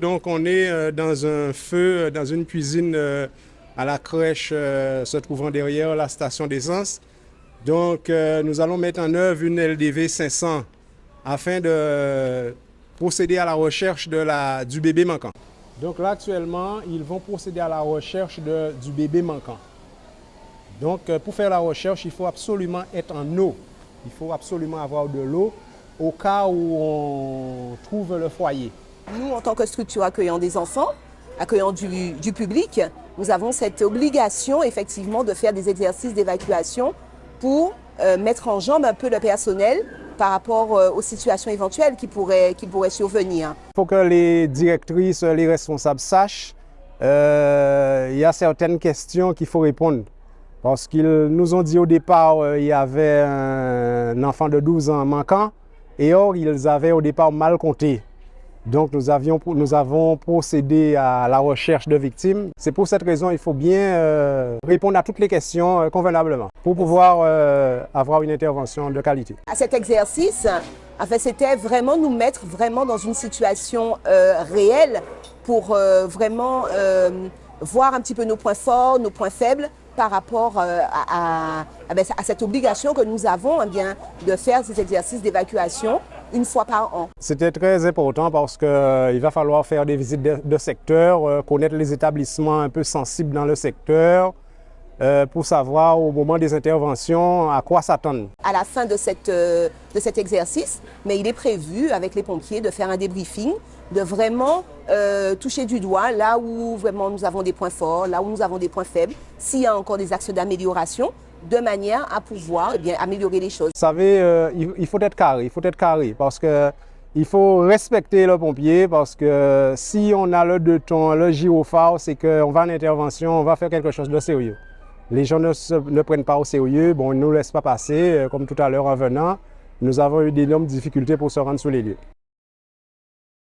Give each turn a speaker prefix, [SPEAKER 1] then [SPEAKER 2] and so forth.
[SPEAKER 1] Donc on est dans un feu, dans une cuisine à la crèche se trouvant derrière la station d'essence. Donc nous allons mettre en œuvre une LDV 500 afin de procéder à la recherche du bébé manquant. Donc là actuellement, ils vont procéder à la recherche du bébé manquant. Donc pour faire la recherche, il faut absolument être en eau. Il faut absolument avoir de l'eau au cas où on trouve le foyer.
[SPEAKER 2] Nous, en tant que structure accueillant des enfants, accueillant du public, nous avons cette obligation effectivement de faire des exercices d'évacuation pour mettre en jambe un peu le personnel par rapport aux situations éventuelles qui pourraient survenir.
[SPEAKER 1] Il faut que les directrices, les responsables sachent qu'il y a certaines questions qu'il faut répondre. Parce qu'ils nous ont dit au départ il y avait un enfant de 12 ans manquant et or ils avaient au départ mal compté. Donc nous avons procédé à la recherche de victimes. C'est pour cette raison qu'il faut bien répondre à toutes les questions convenablement pour pouvoir avoir une intervention de qualité.
[SPEAKER 2] À cet exercice, c'était vraiment nous mettre dans une situation réelle pour vraiment voir un petit peu nos points forts, nos points faibles par rapport à cette obligation que nous avons de faire ces exercices d'évacuation une fois par an.
[SPEAKER 1] C'était très important parce qu'il va falloir faire des visites de secteur, connaître les établissements un peu sensibles dans le secteur pour savoir au moment des interventions à quoi s'attendre.
[SPEAKER 2] À la fin de cet exercice, mais il est prévu avec les pompiers de faire un débriefing, de vraiment toucher du doigt là où vraiment nous avons des points forts, là où nous avons des points faibles, s'il y a encore des axes d'amélioration, de manière à pouvoir améliorer les choses.
[SPEAKER 1] Vous savez, il faut être carré parce qu'il faut respecter le pompier parce que si on a le deux tons, le gyrophare, c'est qu'on va en intervention, on va faire quelque chose de sérieux. Les gens ne prennent pas au sérieux, bon, ils ne nous laissent pas passer, comme tout à l'heure en venant, nous avons eu d'énormes difficultés pour se rendre sur les lieux.